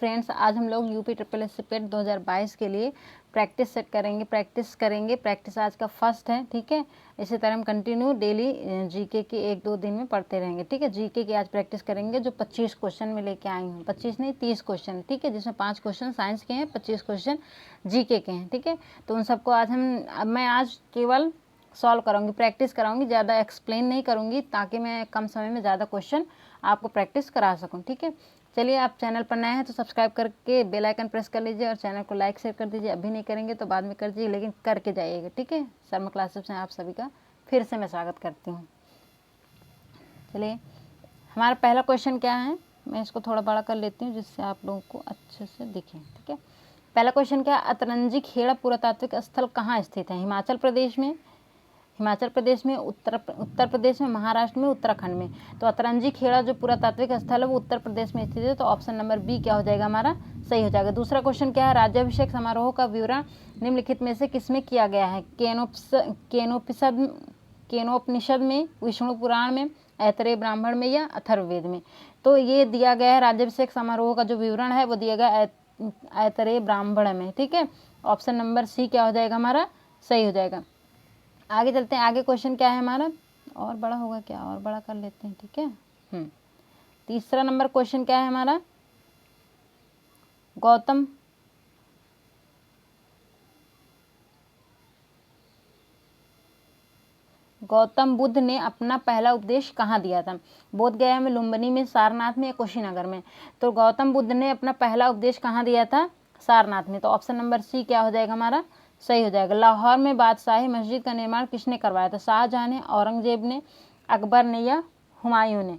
Friends, आज हम लोग यूपी ट्रिपल एस पेट 2022 के लिए प्रैक्टिस करेंगे। प्रैक्टिस आज का फर्स्ट है, ठीक है। इसी तरह हम कंटिन्यू डेली जीके के 1-2 दिन में पढ़ते रहेंगे, ठीक है। जीके की आज प्रैक्टिस करेंगे जो 25 क्वेश्चन में लेके आई हूँ। 25 नहीं, 30 क्वेश्चन, ठीक है, जिसमें 5 क्वेश्चन साइंस के हैं, 25 क्वेश्चन जीके के हैं, ठीक है। तो उन सबको मैं आज केवल सॉल्व कराऊंगी, प्रैक्टिस कराऊंगी, ज़्यादा एक्सप्लेन नहीं करूंगी, ताकि मैं कम समय में ज़्यादा क्वेश्चन आपको प्रैक्टिस करा सकूं, ठीक है। चलिए, आप चैनल पर नए हैं तो सब्सक्राइब करके बेल आइकन प्रेस कर लीजिए और चैनल को लाइक शेयर कर दीजिए। अभी नहीं करेंगे तो बाद में कर दीजिए, लेकिन करके जाइएगा, ठीक है। शर्मा क्लासेस में आप सभी का फिर से मैं स्वागत करती हूँ। चलिए, हमारा पहला क्वेश्चन क्या है, मैं इसको थोड़ा बड़ा कर लेती हूँ जिससे आप लोगों को अच्छे से दिखे, ठीक है। पहला क्वेश्चन क्या है, अतरंजी खेड़ा पुरातात्विक स्थल कहाँ स्थित है? हिमाचल प्रदेश में, उत्तर प्रदेश में, महाराष्ट्र में, उत्तराखंड में। तो अतरंजी खेड़ा जो पुरातात्विक स्थल है वो उत्तर प्रदेश में स्थित है। तो ऑप्शन नंबर बी क्या हो जाएगा हमारा, सही हो जाएगा। दूसरा क्वेश्चन क्या है, राज्याभिषेक समारोह का विवरण निम्नलिखित में से किसमें किया गया है? केनोपनिषद में, विष्णु पुराण में, ऐतरेय ब्राह्मण में या अथर्ववेद में? तो ये दिया गया है, राज्याभिषेक समारोह का जो विवरण है वो दिया गया ऐतरेय ब्राह्मण में, ठीक है। ऑप्शन नंबर सी क्या हो जाएगा हमारा, सही हो जाएगा। आगे चलते हैं। आगे क्वेश्चन क्या है हमारा, और बड़ा होगा क्या, और बड़ा कर लेते हैं, ठीक है। तीसरा नंबर क्वेश्चन क्या है हमारा, गौतम बुद्ध ने अपना पहला उपदेश कहाँ दिया था? बोध गया में, लुम्बिनी में, सारनाथ में या कुशीनगर में? तो गौतम बुद्ध ने अपना पहला उपदेश कहाँ दिया था? सारनाथ में। तो ऑप्शन नंबर सी क्या हो जाएगा हमारा, सही हो जाएगा। लाहौर में बादशाही मस्जिद का निर्माण किसने करवाया था? शाहजहां ने, औरंगजेब ने, अकबर ने या हुमायूं ने?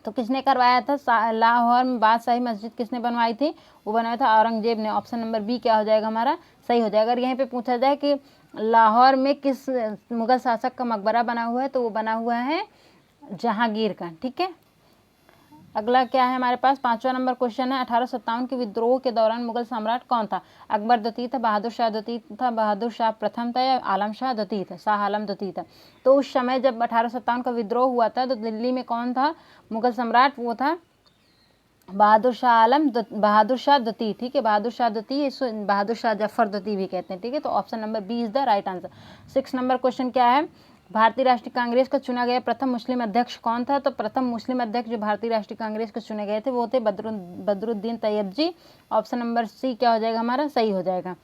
तो किसने करवाया था? लाहौर में बादशाही मस्जिद किसने बनवाई थी? वो बनवाया था औरंगजेब ने। ऑप्शन नंबर बी क्या हो जाएगा हमारा, सही हो जाएगा। अगर यहीं पे पूछा जाए कि लाहौर में किस मुगल शासक का मकबरा बना हुआ है, तो वो बना हुआ है जहांगीर का, ठीक है। अगला क्या है हमारे पास, 5वां नंबर क्वेश्चन है, 1857 के विद्रोह के दौरान मुगल सम्राट कौन था? अकबर द्वितीय था, बहादुर शाह द्वितीय था, बहादुर शाह प्रथम था या आलम शाह द्वितीय था, शाह आलम द्वितीय था? तो उस समय जब 1857 का विद्रोह हुआ था तो दिल्ली में कौन था मुगल सम्राट? वो था बहादुर शाह द्वितीय, ठीक है। बहादुर शाह द्वितीय, इसको बहादुर शाह जफर द्वितीय भी कहते हैं, ठीक है। तो option number B is the right answer. 6 number question क्या है, भारतीय राष्ट्रीय कांग्रेस का चुना गया प्रथम मुस्लिम अध्यक्ष कौन था? तो प्रथम मुस्लिम अध्यक्ष जो भारतीय राष्ट्रीय कांग्रेस के चुने गए थे वो थे बदरुद्दीन तैयब जी। ऑप्शन नंबर सी क्या हो जाएगा हमारा, सही हो जाएगा।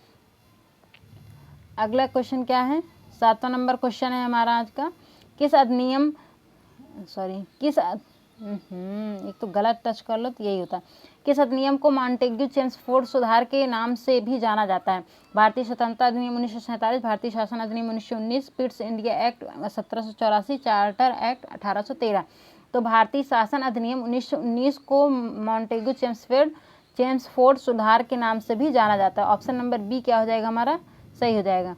अगला क्वेश्चन क्या है, 7वां नंबर क्वेश्चन है हमारा आज का, एक तो गलत टच कर लो तो यही होता है। किस अधिनियम को मॉन्टेग्यू चेम्सफोर्ड सुधार के नाम से भी जाना जाता है? भारतीय स्वतंत्रता अधिनियम 1947, भारतीय शासन अधिनियम 1919, Pitt's India act 1784, charter act 1813। तो भारतीय शासन अधिनियम 1919 को मॉन्टेग्यू चेम्सफोर्ड सुधार के नाम से भी जाना जाता है। ऑप्शन नंबर बी क्या हो जाएगा हमारा, सही हो जाएगा।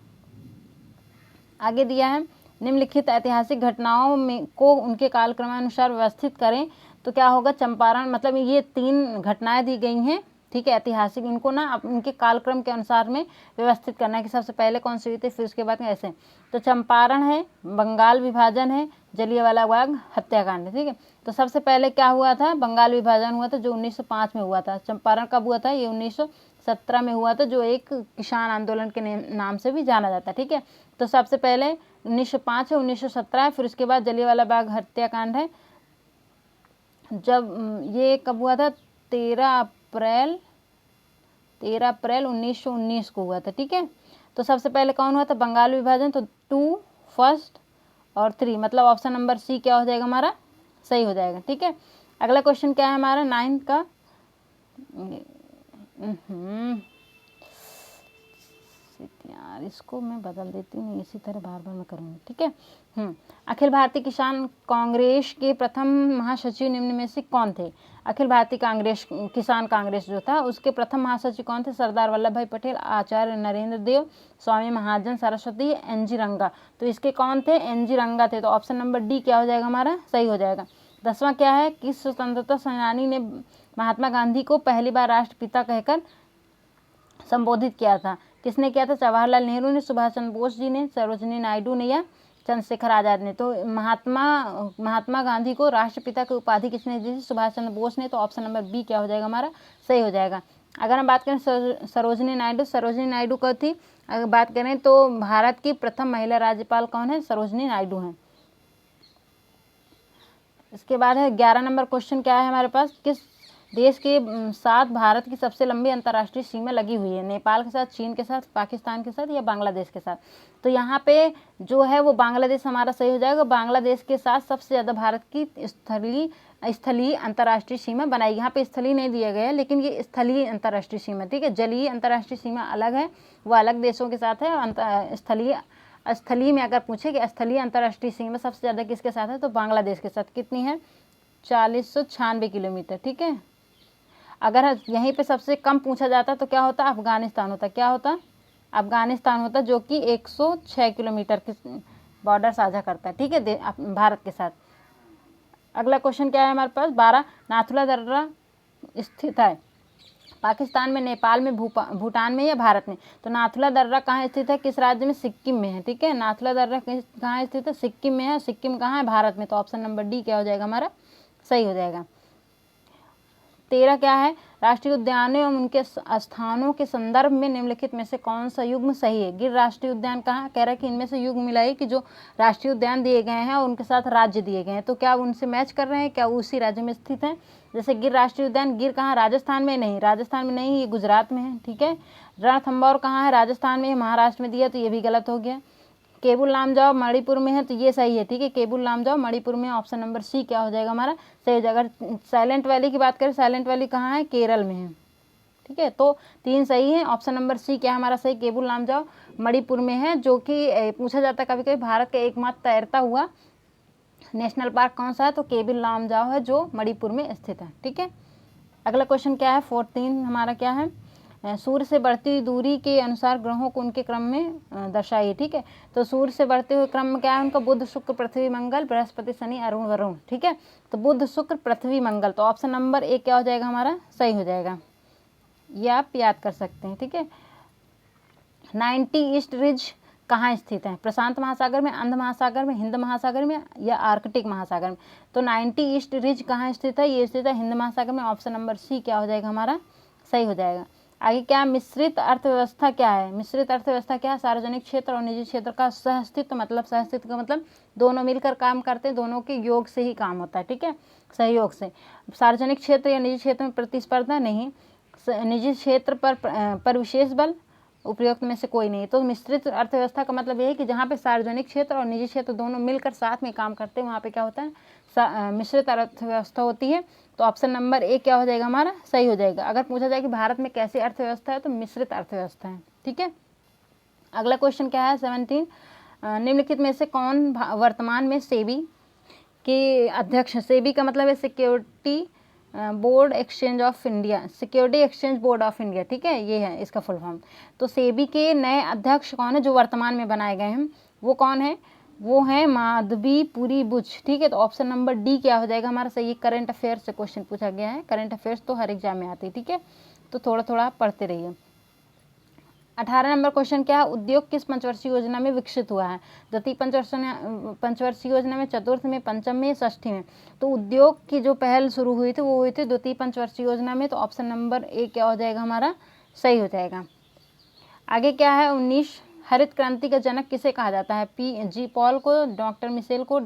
आगे दिया है, निम्नलिखित ऐतिहासिक घटनाओं में को उनके कालक्रमानुसार व्यवस्थित करें। तो क्या होगा, चंपारण, मतलब ये 3 घटनाएं दी गई हैं, ठीक है, ऐतिहासिक। इनको ना उनके कालक्रम के अनुसार में व्यवस्थित करना है कि सबसे पहले कौन सी हुई थी, फिर उसके बाद ऐसे। तो चंपारण है, बंगाल विभाजन है, जलियांवाला बाग हत्याकांड, ठीक है। तो सबसे पहले क्या हुआ था, बंगाल विभाजन हुआ था जो 1905 में हुआ था। चंपारण कब हुआ था, ये 1917 में हुआ था, जो एक किसान आंदोलन के नाम से भी जाना जाता है, ठीक है। तो सबसे पहले 1905 है, 1917 है, फिर उसके बाद जलियांवाला बाग हत्याकांड है। जब ये कब हुआ था, 13 अप्रैल 1919 को हुआ था, ठीक है। तो सबसे पहले कौन हुआ था, बंगाल विभाजन। तो 2 फर्स्ट और 3, मतलब ऑप्शन नंबर सी क्या हो जाएगा हमारा, सही हो जाएगा, ठीक है। अगला क्वेश्चन क्या है हमारा 9 का, यार इसको मैं बदल देती हूँ, इसी तरह बार बार मैं करूँगी, ठीक है। अखिल भारतीय किसान कांग्रेस के प्रथम महासचिव निम्न में से कौन थे? अखिल भारतीय किसान कांग्रेस जो था उसके प्रथम महासचिव कौन थे? सरदार वल्लभ भाई पटेल, आचार्य नरेंद्र देव, स्वामी महाजन सरस्वती, एनजी रंगा। तो इसके कौन थे, एनजी रंगा थे। तो ऑप्शन नंबर डी क्या हो जाएगा हमारा, सही हो जाएगा। 10वां क्या है, किस स्वतंत्रता सेनानी ने महात्मा गांधी को पहली बार राष्ट्रपिता कहकर संबोधित किया था? किसने किया था, जवाहरलाल नेहरू ने, सुभाष चंद्र बोस जी ने, सरोजिनी नायडू ने या चंद्रशेखर आज़ाद ने। तो महात्मा गांधी को राष्ट्रपिता की उपाधि किसने दी थी? सुभाष चंद्र बोस ने। तो ऑप्शन नंबर बी क्या हो जाएगा हमारा? सही हो जाएगा। अगर हम बात करें सरोजिनी नायडू को थी, अगर बात करें तो भारत की प्रथम महिला राज्यपाल कौन है? सरोजिनी नायडू हैं। इसके बाद है 11 नंबर क्वेश्चन क्या है हमारे पास? किस देश के साथ भारत की सबसे लंबी अंतर्राष्ट्रीय सीमा लगी हुई है? नेपाल के साथ, चीन के साथ, पाकिस्तान के साथ या बांग्लादेश के साथ? तो यहाँ पे जो है वो बांग्लादेश हमारा सही हो जाएगा। बांग्लादेश के साथ सबसे ज़्यादा भारत की स्थलीय अंतर्राष्ट्रीय सीमा बनाई। यहाँ पे स्थलीय नहीं दिया गया है, लेकिन ये स्थलीय अंतर्राष्ट्रीय सीमा, ठीक है। जलीय अंतर्राष्ट्रीय सीमा अलग है, वो अलग देशों के साथ है। स्थलीय में अगर पूछे कि स्थलीय अंतर्राष्ट्रीय सीमा सबसे ज़्यादा किसके साथ है, तो बांग्लादेश के साथ। कितनी है? 4096 किलोमीटर, ठीक है। अगर यहीं पे सबसे कम पूछा जाता तो क्या होता? अफगानिस्तान होता। क्या होता? अफगानिस्तान होता, जो कि 106 किलोमीटर की बॉर्डर साझा करता है, ठीक है, भारत के साथ। अगला क्वेश्चन क्या है हमारे पास? 12, नाथुला दर्रा स्थित है पाकिस्तान में, नेपाल में, भूटान में या भारत में? तो नाथुला दर्रा कहाँ स्थित है? किस राज्य में? सिक्किम में है, ठीक है। नाथुला दर्रा कहाँ स्थित है? सिक्किम में है। सिक्किम कहाँ है? भारत में। तो ऑप्शन नंबर डी क्या हो जाएगा हमारा? सही हो जाएगा। 13 क्या है? राष्ट्रीय उद्यानों एवं उनके स्थानों के संदर्भ में निम्नलिखित में से कौन सा युग्म सही है? गिर राष्ट्रीय उद्यान कहाँ? कह रहा है कि इनमें से युग्म मिलाइए कि जो राष्ट्रीय उद्यान दिए गए हैं और उनके साथ राज्य दिए गए हैं, तो क्या उनसे मैच कर रहे हैं? क्या वो उसी राज्य में स्थित है? जैसे गिर राष्ट्रीय उद्यान, गिर कहाँ? राजस्थान में नहीं, राजस्थान में नहीं, ये गुजरात में है, ठीक है। रणथंभौर कहाँ है? राजस्थान में, महाराष्ट्र में दिया, तो ये भी गलत हो गया। केबुल लामजाओ मणिपुर में है, तो ये सही है, ठीक है। केबुल लामजाओ मणिपुर में। ऑप्शन नंबर सी क्या हो जाएगा हमारा? सही हो जाएगा। अगर साइलेंट वैली की बात करें, साइलेंट वैली कहाँ है? केरल में है, ठीक है। तो 3 सही है। ऑप्शन नंबर सी क्या हमारा सही? केबुल लामजाओ मणिपुर में है, जो कि पूछा जाता है कभी कभी भारत का एकमात्र तैरता हुआ नेशनल पार्क कौन सा है? तो केबुल लामजाओ है, जो मणिपुर में स्थित है, ठीक है। अगला क्वेश्चन क्या है? 14 हमारा क्या है? सूर्य से बढ़ती हुई दूरी के अनुसार ग्रहों को उनके क्रम में दर्शाइए, ठीक है। तो सूर्य से बढ़ते हुए क्रम में क्या है उनका? बुध, शुक्र, पृथ्वी, मंगल, बृहस्पति, शनि, अरुण, वरुण, ठीक है। तो बुध, शुक्र, पृथ्वी, मंगल। तो ऑप्शन नंबर ए क्या हो जाएगा हमारा? सही हो जाएगा। ये आप याद कर सकते हैं, ठीक है। 90 ईस्ट रिज कहाँ स्थित है? प्रशांत महासागर में, अंध महासागर में, हिंद महासागर में या आर्कटिक महासागर में? तो 90 ईस्ट रिज कहाँ स्थित है? ये स्थित है हिंद महासागर में। ऑप्शन नंबर सी क्या हो जाएगा हमारा? सही हो जाएगा। आगे क्या? मिश्रित अर्थव्यवस्था क्या है? मिश्रित अर्थव्यवस्था क्या है? सार्वजनिक क्षेत्र और निजी क्षेत्र का सहअस्तित्व। मतलब सहअस्तित्व का मतलब दोनों मिलकर काम करते हैं, दोनों के योग से ही काम होता है, ठीक है, सहयोग से। सार्वजनिक क्षेत्र या निजी क्षेत्र में प्रतिस्पर्धा नहीं, निजी क्षेत्र पर विशेष बल, उपयुक्त में से कोई नहीं। तो मिश्रित अर्थव्यवस्था का मतलब ये है कि जहाँ पे सार्वजनिक क्षेत्र और निजी क्षेत्र दोनों मिलकर साथ में काम करते हैं, वहाँ पे क्या होता है? मिश्रित अर्थव्यवस्था होती है। तो ऑप्शन नंबर ए क्या हो जाएगा हमारा? सही हो जाएगा। अगर पूछा जाए कि भारत में कैसी अर्थव्यवस्था है, तो मिश्रित अर्थव्यवस्था है, ठीक है। अगला क्वेश्चन क्या है? 17, निम्नलिखित में से कौन वर्तमान में सेबी के अध्यक्ष? सेबी का मतलब है security board exchange of India, security exchange board of India, ठीक है, ये है इसका फुल फॉर्म। तो सेबी के नए अध्यक्ष कौन है जो वर्तमान में बनाए गए हैं? वो कौन है? वो है माधवीपुरी बुच, ठीक है। तो ऑप्शन नंबर डी क्या हो जाएगा हमारा सही? करंट अफेयर्स से क्वेश्चन पूछा गया है। करंट अफेयर्स तो हर एग्जाम में आती है, ठीक है, तो थोड़ा थोड़ा आप पढ़ते रहिए। 18 नंबर क्वेश्चन क्या है? उद्योग किस पंचवर्षीय योजना में विकसित हुआ है? द्वितीय पंचवर्षीय योजना में, चतुर्थ में, पंचम में, षष्ठी में? तो उद्योग की जो पहल शुरू हुई थी वो हुई थी द्वितीय पंचवर्षीय योजना में। तो ऑप्शन नंबर ए क्या हो जाएगा हमारा? सही हो जाएगा। आगे क्या है? 19, हरित क्रांति का जनक किसे कहा जाता है? P.G. पॉल को, डॉक्टर मिशेल को,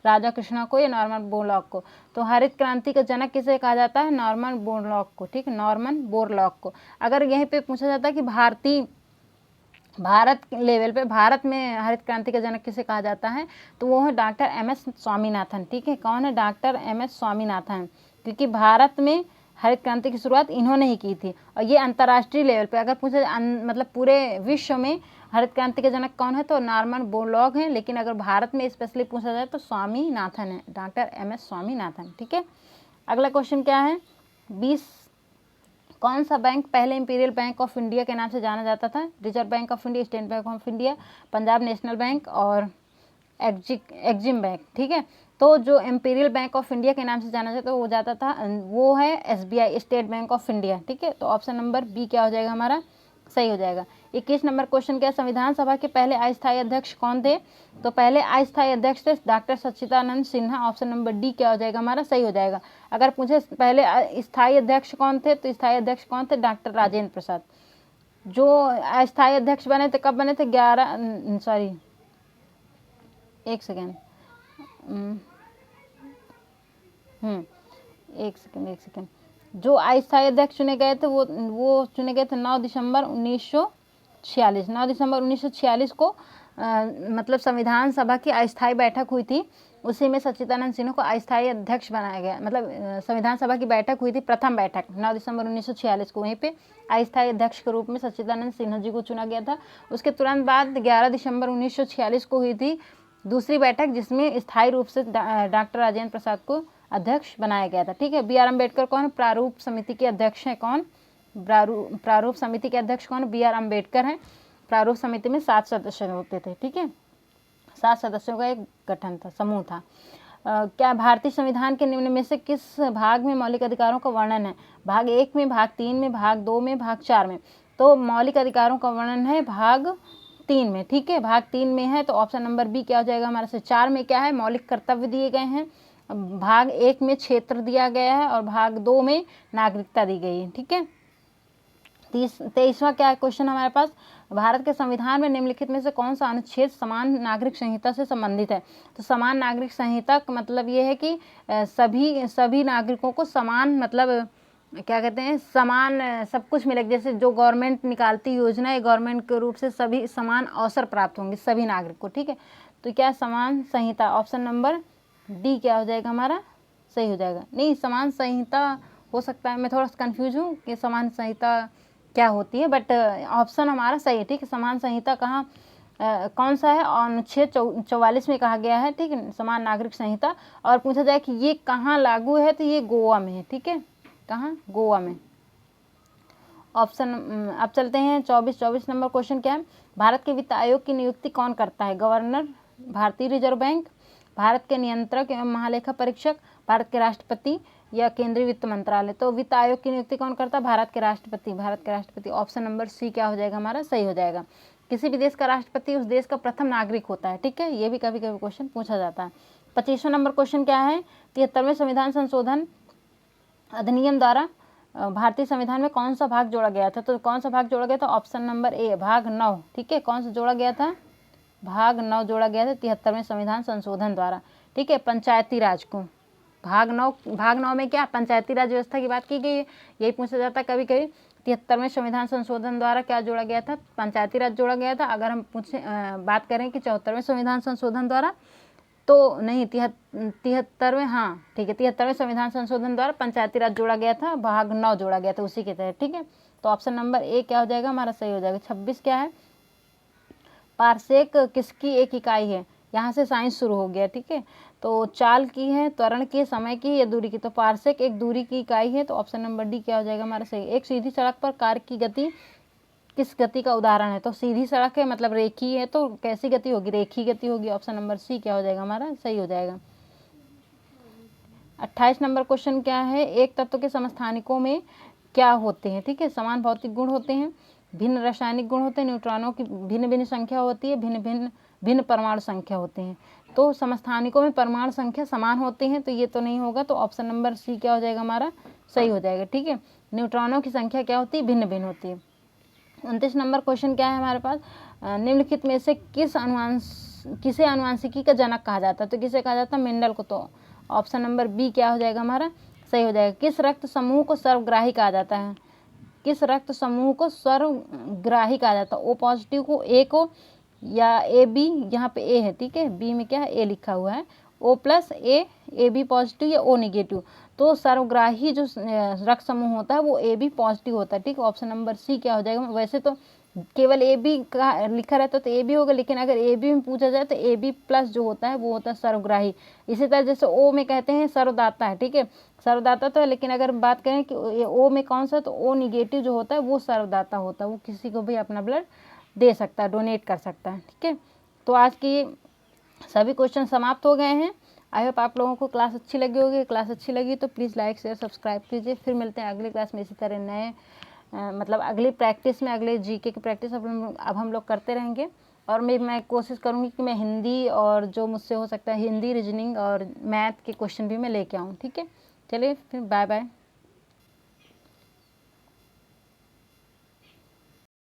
राजा कृष्णा को या नॉर्मन बोरलॉग को? तो हरित क्रांति का जनक किसे कहा जाता है? नॉर्मन बोरलॉग को, ठीक है, नॉर्मन बोरलॉग को। अगर यहीं पे पूछा जाता है कि भारत लेवल पे भारत में हरित क्रांति का जनक किसे कहा जाता है, तो वो है डॉक्टर MS स्वामीनाथन, ठीक है। कौन है? डॉक्टर MS स्वामीनाथन, क्योंकि भारत में हरित क्रांति की शुरुआत इन्होंने ही की थी। और ये अंतर्राष्ट्रीय लेवल पे अगर पूछे मतलब पूरे विश्व में हरित क्रांति के जनक कौन है, तो नॉर्मन बोरलॉग हैं, लेकिन अगर भारत में स्पेशली पूछा जाए तो स्वामीनाथन है, डॉक्टर MS स्वामीनाथन, ठीक है। अगला क्वेश्चन क्या है? 20, कौन सा बैंक पहले इंपीरियल बैंक ऑफ इंडिया के नाम से जाना जाता था? Reserve bank of India, state bank of India, Punjab national bank और एग्जिम बैंक, ठीक है। तो जो इंपीरियल बैंक ऑफ इंडिया के नाम से जाना जाता वो है SBI, state bank of India, ठीक है। तो ऑप्शन नंबर बी क्या हो जाएगा हमारा? सही हो जाएगा। 21 नंबर क्वेश्चन क्या है, संविधान सभा के पहले अस्थायी अध्यक्ष कौन थे? तो पहले अस्थायी अध्यक्ष थे डॉक्टर सच्चिदानंद सिन्हा। ऑप्शन नंबर डी क्या हो जाएगा हमारा? सही हो जाएगा। अगर पूछे पहले स्थायी अध्यक्ष कौन थे, तो स्थायी अध्यक्ष कौन थे? डॉक्टर राजेंद्र प्रसाद। जो अस्थायी अध्यक्ष बने थे कब बने थे? 11 सॉरी एक सेकेंड एक सेकेंड जो अस्थायी अध्यक्ष चुने गए थे वो चुने गए थे 9 दिसंबर 1946। 9 दिसंबर 1946 को मतलब संविधान सभा की अस्थायी बैठक हुई थी, उसी में सच्चिदानंद सिन्हा को अस्थायी अध्यक्ष बनाया गया। मतलब संविधान सभा की बैठक हुई थी, प्रथम बैठक 9 दिसंबर 1946 को, वहीं पे अस्थायी अध्यक्ष के रूप में सच्चिदानंद सिन्हा जी को चुना गया था। उसके तुरंत बाद 11 दिसंबर 1946 को हुई थी दूसरी बैठक, जिसमें स्थायी रूप से डॉक्टर राजेंद्र प्रसाद को अध्यक्ष बनाया गया था। ठीक है। बी आर अम्बेडकर कौन? प्रारूप समिति के अध्यक्ष हैं। कौन? प्रारूप समिति के अध्यक्ष कौन? बी आर अम्बेडकर हैं। प्रारूप समिति में 7 सदस्य होते थे। ठीक है, 7 सदस्यों का एक गठन था, समूह था। क्या भारतीय संविधान के निम्न में से किस भाग में मौलिक अधिकारों का वर्णन है? भाग 1 में, भाग 3 में, भाग 2 में, भाग 4 में? तो मौलिक अधिकारों का वर्णन है भाग 3 में। ठीक है, भाग 3 में है, तो ऑप्शन नंबर बी क्या हो जाएगा हमारा से? 4 में क्या है? मौलिक कर्तव्य दिए गए हैं। भाग 1 में क्षेत्र दिया गया है और भाग 2 में नागरिकता दी गई है। ठीक है। 23वां क्या क्वेश्चन हमारे पास, भारत के संविधान में निम्नलिखित में से कौन सा अनुच्छेद समान नागरिक संहिता से संबंधित है? तो समान नागरिक संहिता का मतलब ये है कि सभी नागरिकों को समान, मतलब क्या कहते हैं, समान सब कुछ मिलेगा। जैसे जो गवर्नमेंट निकालती योजना है, गवर्नमेंट के रूप से सभी समान अवसर प्राप्त होंगे सभी नागरिक को। ठीक है, तो क्या समान संहिता? ऑप्शन नंबर डी क्या हो जाएगा हमारा? सही हो जाएगा। नहीं, समान संहिता हो सकता है, मैं थोड़ा सा कंफ्यूज हूँ कि समान संहिता क्या होती है, बट ऑप्शन हमारा सही है। ठीक है, समान संहिता कहाँ कौन सा है? अनुच्छेद 44 में कहा गया है। ठीक है, समान नागरिक संहिता। और पूछा जाए कि ये कहाँ लागू है, तो ये गोवा में है। ठीक है, कहाँ? गोवा में। ऑप्शन अब चलते हैं 24 नंबर क्वेश्चन क्या है, भारत के वित्त आयोग की नियुक्ति कौन करता है? गवर्नर, भारतीय रिजर्व बैंक, भारत के नियंत्रक एवं महालेखा परीक्षक, भारत के राष्ट्रपति या केंद्रीय वित्त मंत्रालय? तो वित्त आयोग की नियुक्ति कौन करता है? भारत के राष्ट्रपति। भारत के राष्ट्रपति। ऑप्शन नंबर सी क्या हो जाएगा हमारा? सही हो जाएगा। किसी भी देश का राष्ट्रपति उस देश का प्रथम नागरिक होता है। ठीक है, ये भी कभी कभी क्वेश्चन पूछा जाता है। 25वां नंबर क्वेश्चन क्या है, 73वें संविधान संशोधन अधिनियम द्वारा भारतीय संविधान में कौन सा भाग जोड़ा गया था? तो कौन सा भाग जोड़ा गया था? ऑप्शन नंबर ए, भाग 9। ठीक है, कौन सा जोड़ा गया था? भाग 9 जोड़ा गया था 73वें संविधान संशोधन द्वारा। ठीक है, पंचायती राज को। भाग 9 में क्या पंचायती राज व्यवस्था की बात की गई है। यही पूछा जाता है कभी कभी। 73वें संविधान संशोधन द्वारा क्या जोड़ा गया था? पंचायती राज जोड़ा गया था। अगर हम बात करें कि 74वें संविधान संशोधन द्वारा, तो नहीं, 73वें, हाँ ठीक है, 73वें संविधान संशोधन द्वारा पंचायती राज जोड़ा गया था, भाग 9 जोड़ा गया था उसी के तहत। ठीक है, तो ऑप्शन नंबर ए क्या हो जाएगा हमारा? सही हो जाएगा। 26 क्या है, पारसेक किसकी एक इकाई है? यहाँ से साइंस शुरू हो गया। ठीक है, तो चाल की है, त्वरण की, समय की या दूरी की? तो पारसेक एक दूरी की इकाई है, तो ऑप्शन नंबर डी क्या हो जाएगा हमारा? सही। एक सीधी सड़क पर कार की गति किस गति का उदाहरण है? तो सीधी सड़क है, मतलब रेखी है, तो कैसी गति होगी? रेखी गति होगी। ऑप्शन नंबर सी क्या हो जाएगा हमारा? सही हो जाएगा। 28 नंबर क्वेश्चन क्या है, एक तत्व के समस्थानिकों में क्या होते हैं? ठीक है, समान भौतिक गुण होते हैं, भिन्न रासायनिक गुण होते हैं, न्यूट्रॉनों की भिन्न भिन्न संख्या होती है, भिन्न परमाणु संख्या होते हैं। तो समस्थानिकों में परमाणु संख्या समान होते हैं, तो ये तो नहीं होगा, तो ऑप्शन नंबर सी क्या हो जाएगा हमारा? सही हो जाएगा। ठीक है, न्यूट्रॉनों की संख्या क्या होती है? भिन्न भिन्न होती है। 29 नंबर क्वेश्चन क्या है हमारे पास, निम्नलिखित में से किसे अनुवांशिकी का जनक कहा जाता है? तो किसे कहा जाता है? मेंडल को। तो ऑप्शन नंबर बी क्या हो जाएगा हमारा? सही हो जाएगा। किस रक्त समूह को सर्वग्राही कहा जाता है? किस रक्त समूह को सर्वग्राही कहा जाता है? ओ पॉजिटिव को, ए को, या ए बी? यहाँ पे ए है। ठीक है, बी में क्या है? ए लिखा हुआ है। O plus A B positive या ओ निगेटिव? तो सर्वग्राही जो रक्त समूह होता है वो ए बी पॉजिटिव होता है। ठीक है, ऑप्शन नंबर सी क्या हो जाएगा? वैसे तो केवल ए बी का लिखा रहता तो ए बी होगा, लेकिन अगर ए बी में पूछा जाए तो ए बी प्लस जो होता है वो होता है सर्वग्राही। इसी तरह जैसे ओ में कहते हैं सर्वदाता है। ठीक है, सर्वदाता तो है, लेकिन अगर बात करें कि ओ में कौन सा, तो ओ निगेटिव जो होता है वो सर्वदाता होता है, वो किसी को भी अपना ब्लड दे सकता है, डोनेट कर सकता है। ठीक है, तो आज की सभी क्वेश्चन समाप्त हो गए हैं। आई होप आप लोगों को क्लास अच्छी लगी होगी। क्लास अच्छी लगी तो प्लीज़ लाइक शेयर सब्सक्राइब कीजिए। फिर मिलते हैं अगली क्लास में इसी तरह नए मतलब अगली प्रैक्टिस में, अगले जीके की प्रैक्टिस अब हम लोग करते रहेंगे। और मैं कोशिश करूँगी कि मैं हिंदी और जो मुझसे हो सकता है हिंदी, रीजनिंग और मैथ के क्वेश्चन भी मैं लेके आऊँ। ठीक है, चलिए फिर बाय बाय।